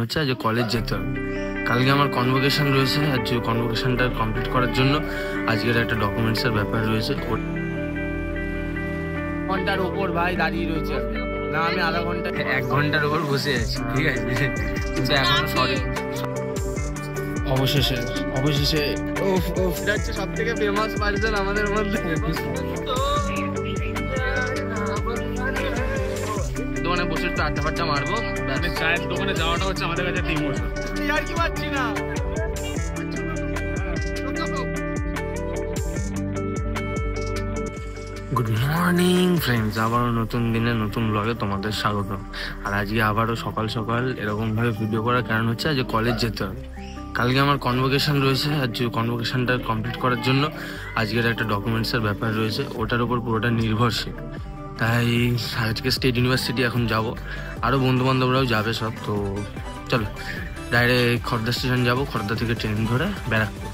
হচ্ছে আজ কলেজ যেতে হবে। কালকে আমার কনভোকেশন রয়েছে, আর যে কনভোকেশনটা কমপ্লিট করার জন্য আজকের একটা ডকুমেন্টসের ব্যাপার রয়েছে। ঘন্টার উপর ভাই দাঁড়িয়ে রয়েছে না, আমি আধা ঘন্টা 1 ঘন্টার উপর বসে আছি, ঠিক আছে। কিন্তু এখনো সরি অবশেষে এটা হচ্ছে সব থেকে ফেমাস পার্সন আমাদের মধ্যে। দোকানে বসে একটু আড্ডা ফাড্ডা মারবো। চায়ের দোকানে যাওয়াটা হচ্ছে আমাদের কাছে একটা ইমোশন। আর কি পাচ্ছি না। গুড মর্নিং ফ্রেন্ডস, আবারও নতুন দিনে নতুন ব্লগে তোমাদের স্বাগত। আর আজকে আবারও সকাল সকাল এরকমভাবে ভিডিও করার কারণ হচ্ছে আজ কলেজ যেতে হবে। কালকে আমার কনভোকেশন রয়েছে, আর যে কনভোকেশনটা কমপ্লিট করার জন্য আজকের একটা ডকুমেন্টসের ব্যাপার রয়েছে, ওটার উপর পুরোটা নির্ভরশীল। তাই আজকে স্টেট ইউনিভার্সিটি এখন যাব, আরও বন্ধুবান্ধবরাও যাবে সব। তো চলো ডাইরেক্ট খড়দা স্টেশন যাবো, খড়দা থেকে ট্রেন ধরে ব্যারাকপুর।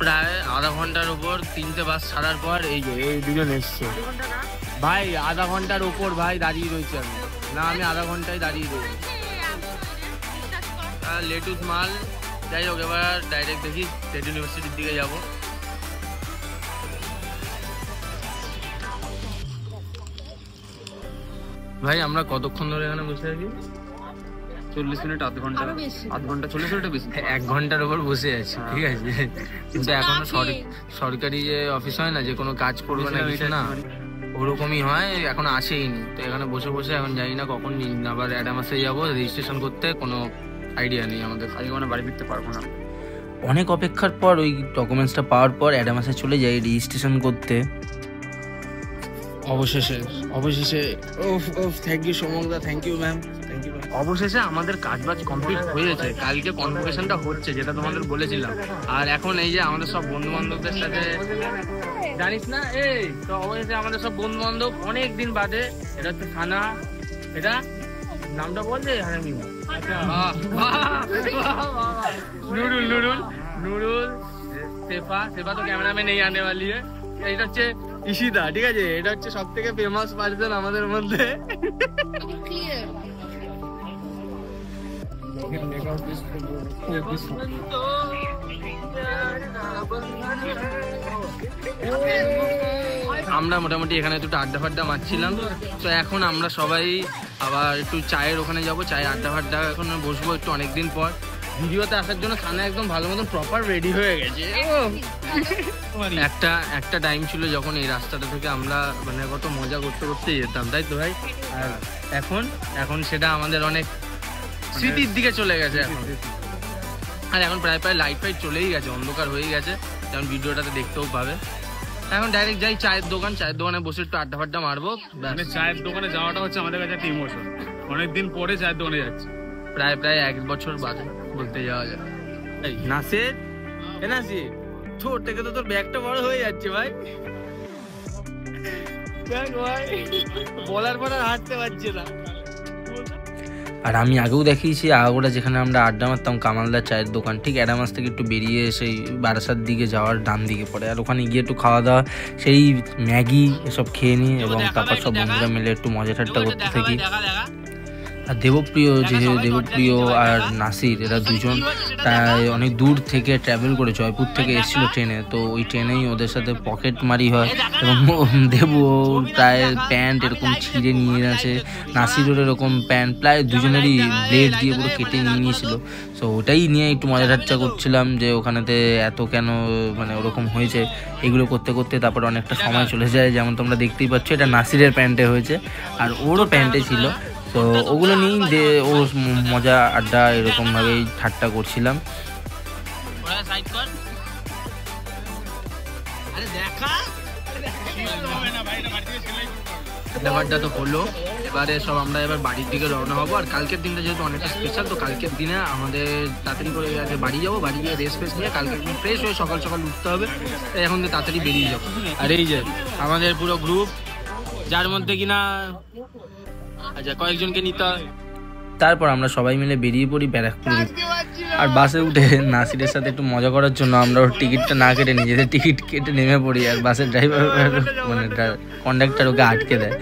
প্রায় আধা ঘন্টার উপর 3টে বাস ছাড়ার পর এই দুজন এসছে ভাই। আধা ঘন্টার উপর ভাই দাঁড়িয়ে রয়েছে আমি, না আমি আধা ঘন্টায় দাঁড়িয়ে রয়েছি। লেটুস মাল, যাই হোক এবার ডাইরেক্ট দেখি স্টেট ইউনিভার্সিটির দিকে যাব। ভাই আমরা কতক্ষণ ধরে এখানে বসে আছি? 40 মিনিট, আধ ঘন্টা 40 মিনিট বেশি, 1 ঘন্টার উপর বসে আছি, ঠিক আছে। কিন্তু এখনো সরকারি যে অফিস হয় না, যে কোনো কাজ করবে না কিছু না, ওরকমই হয়, এখন আসেইনি। তো এখানে বসে বসে এখন জানি না কখন আবার অ্যাডামাসে যাবো রেজিস্ট্রেশন করতে, কোনো আইডিয়া নেই আমাদের। আজকে মানে বাড়ি ফিরতে পারবো না। অনেক অপেক্ষার পর ওই ডকুমেন্টসটা পাওয়ার পর অ্যাডামাসে চলে যাই রেজিস্ট্রেশন করতে। অবশেষে থ্যাংক ইউ সোমংদা, thank you ma'am, thank you. অবশেষে আমাদের কাজবাজ কমপ্লিট হয়েছে। কালকে কনভোকেশনটা হচ্ছে, যেটা তোমাদের বলেছিলাম। আর এখন এই যে আমাদের সব বন্ধু বান্ধবদের সাথে, জানিস না এই তো অবশেষে আমাদের সব বন্ধু বান্ধব অনেক দিন বাদে। এটা হচ্ছে থানা, এটা নামটা বলছে নুরুল সেফা তো ক্যামেরাম্যান এই আনে वाली है। এটা হচ্ছে ইশিদা, ঠিক আছে। এটা হচ্ছে সব থেকে ফেমাস পার্সন আমাদের মধ্যে। আমরা মোটামুটি এখানে একটু আড্ডা ফাড্ডা মারছিলাম। তো এখন আমরা সবাই আবার একটু চায়ের ওখানে যাবো, চায়ের আড্ডা ফাড্ডা এখন বসবো একটু অনেকদিন পর। ভিডিওতে আসার জন্য খানা একদম ভালো মতন প্রপার রেডি হয়ে গেছে। একটা টাইম ছিল যখন এই রাস্তাটা থেকে আমরা মানে কত মজা করতে করতে যেতাম, তাই তো ভাই? আর এখন সেটা আমাদের অনেক স্মৃতির দিকে চলে গেছে এখন। আর এখন প্রায় লাইট ফাইট চলেই গেছে, অন্ধকার হয়ে গেছে, যেমন ভিডিওটাতে দেখতেও পাবে। এখন ডাইরেক্ট যাই চায়ের দোকানে বসে একটু আড্ডা ফাড্ডা মারবো। মানে চায়ের দোকানে যাওয়াটা হচ্ছে আমাদের কাছে একটা ইমোশন। অনেকদিন পরে চায়ের দোকানে যাচ্ছি, প্রায় 1 বছর বাদে বলতে যাওয়া যায়। এই নাসির, তোর থেকে তো তোর ব্যাগটা বড় হয়ে যাচ্ছে ভাই। বলার পর আর হাঁটতে পারছি না। আর আমি আগেও দেখিয়েছি আগাগোড়া যেখানে আমরা আড্ডা মারতাম, কামালদার চায়ের দোকান ঠিক অ্যাডামাস থেকে একটু বেরিয়ে সেই বারাসাত দিকে যাওয়ার ডান দিকে পড়ে। আর ওখানে গিয়ে একটু খাওয়া দাওয়া, সেই ম্যাগি এসব খেয়ে নিই এবং তারপর সব বন্ধুরা মিলে একটু মজা ঠাট্টা করতে থাকি। আর দেবপ্রিয় আর নাসির এরা দুজন প্রায় অনেক দূর থেকে ট্রাভেল করে জয়পুর থেকে এসেছিলো ট্রেনে। তো ওই ট্রেনেই ওদের সাথে পকেট মারি হয় এবং দেব প্রায় প্যান্ট এরকম ছিঁড়ে নিয়ে আছে, নাসিরের এরকম প্যান্ট প্রায় দুজনেরই ব্লেড দিয়ে পুরো কেটে নিয়ে নিয়েছিল। তো ওটাই নিয়ে একটু মজা ঠাট্টা করছিলাম যে ওখানেতে এত কেন মানে ওরকম হয়েছে। এগুলো করতে করতে তারপর অনেকটা সময় চলে যায়। যেমন তোমরা দেখতেই পাচ্ছ এটা নাসিরের প্যান্টে হয়েছে আর ওরও প্যান্টে ছিল। তো ওগুলো নিয়েই ও মজা আড্ডা এরকমভাবেই ঠাট্টা করছিলাম। ব্যাপারটা তো হলো, এবারে সব আমরা এবার বাড়ির দিকে রওনা হবো। আর কালকের দিনটা যেহেতু অনেকটা স্পেশাল, তো কালকের দিনে আমাদের তাড়াতাড়ি করে আগে বাড়ি যাবো, বাড়ি গিয়ে রেস্ট ফেস্ট নিয়ে কালকে একদম ফ্রেশ হয়ে সকাল সকাল উঠতে হবে। তাই এখন তাড়াতাড়ি বেরিয়ে যাবো। আর এই যে আমাদের পুরো গ্রুপ, যার মধ্যে কিনা আচ্ছা কয়েকজনকে নিতে হয়। তারপর আমরা সবাই মিলে বেরিয়ে পড়ি ব্যারাকপুর। আর বাসে উঠে নাসিরের সাথে একটু মজা করার জন্য আমরা ওর টিকিটটা না কেটে নিজেদের টিকিট কেটে নেমে পড়ি। আর বাসের ড্রাইভার মানে কন্ডাক্টর ওকে আটকে দেয়।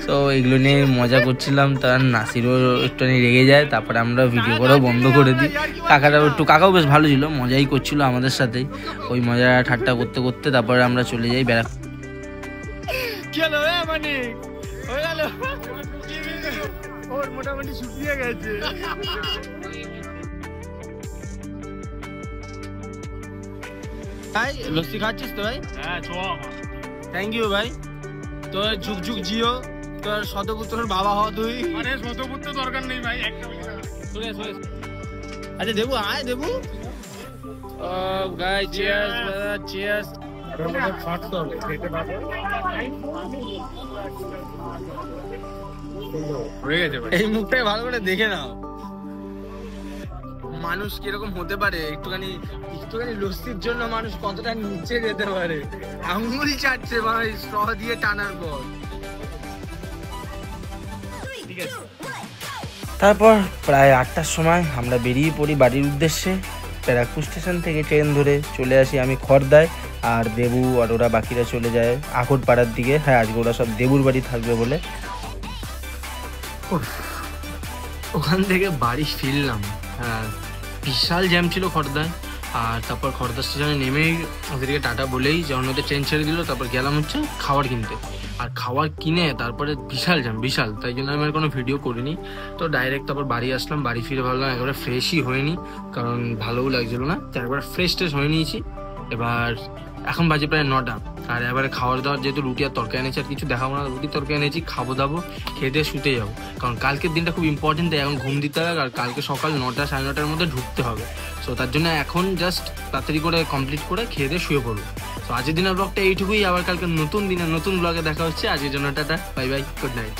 তো এগুলো নিয়ে মজা করছিলাম, তার নাসিরও একটুখানি রেগে যায়। তারপরে আমরা ভিডিও করাও বন্ধ করে দিই। কাকাও বেশ ভালো ছিল, মজাই করছিল আমাদের সাথেই। ওই মজা ঠাট্টা করতে করতে তারপরে আমরা চলে যাই ব্যারাকপুর। মোটামুটি শুকিয়ে গেছে। ভাই লস্যি খাচ্ছিস তো ভাই? হ্যাঁ চ থ্যাংক ইউ ভাই। তোর যুগ যুগ জিও, তোর শতপুত্রের বাবা হওয়া তুই। আরে শতপুত্র দরকার নেই ভাই, একটা আচ্ছা দেবু, আয় দেবু। ও গাই চিয়ার্স ব্রাদার, চিয়ার্স। এই মুখটাই ভালো করে দেখে নাও, মানুষ কিরকম হতে পারে। একটুখানি লস্যির জন্য মানুষ কতটা নিচে যেতে পারে। আঙুল চাটছে ভাই স্ট্র দিয়ে টানার পর। ঠিক আছে, তারপর প্রায় 8টার সময় আমরা বেরিয়ে পড়ি বাড়ির উদ্দেশ্যে। ব্যারাকপুর স্টেশন থেকে ট্রেন ধরে চলে আসি আমি খড়দায়, আর দেবু আর ওরা বাকিরা চলে যায় আখড়পাড়ার দিকে। হ্যাঁ, আজকে ওরা সব দেবুর বাড়ি থাকবে বলে। ওখান থেকে বাড়ি ফিরলাম। হ্যাঁ, বিশাল জ্যাম ছিল খড়দায়। আর তারপর খড়দা স্টেশনে নেমেই ওদেরকে টাটা বলেই যখন ওদের ট্রেন ছেড়ে দিল, তারপর গেলাম হচ্ছে খাবার কিনতে। আর খাবার কিনে তারপরে বিশাল জ্যাম, বিশাল। তাই জন্য আমি আর কোনো ভিডিও করিনি। তো ডাইরেক্ট তারপর বাড়ি আসলাম। বাড়ি ফিরে ভাবলাম একবারে ফ্রেশই হয়নি, কারণ ভালোও লাগছিল না। তো একবার ফ্রেশ ট্রেশ হয়ে নিয়েছি। এবার এখন বাজে প্রায় 9টা। আর এবারে খাওয়ার দাওয়ার যেহেতু রুটি আর তরকারি এনেছি, আর কিছু দেখাবো না, রুটি তরকারি এনেছি, খাবো দাবো, খেয়ে দিয়ে শুতে যাবো। কারণ কালকের দিনটা খুব ইম্পর্টেন্ট, তাই এখন ঘুম দিতে হবে। আর কালকে সকাল 9টা সাড়ে 9টার মধ্যে ঢুকতে হবে। সো তার জন্য এখন জাস্ট তাড়াতাড়ি করে কমপ্লিট করে খেয়ে দিয়ে শুয়ে পড়বো। তো আজকের দিনের ব্লগটা এইটুকুই। আবার কালকে নতুন দিনে নতুন ব্লগে দেখা হচ্ছে। আজকের জন্য tata, bye bye, good night.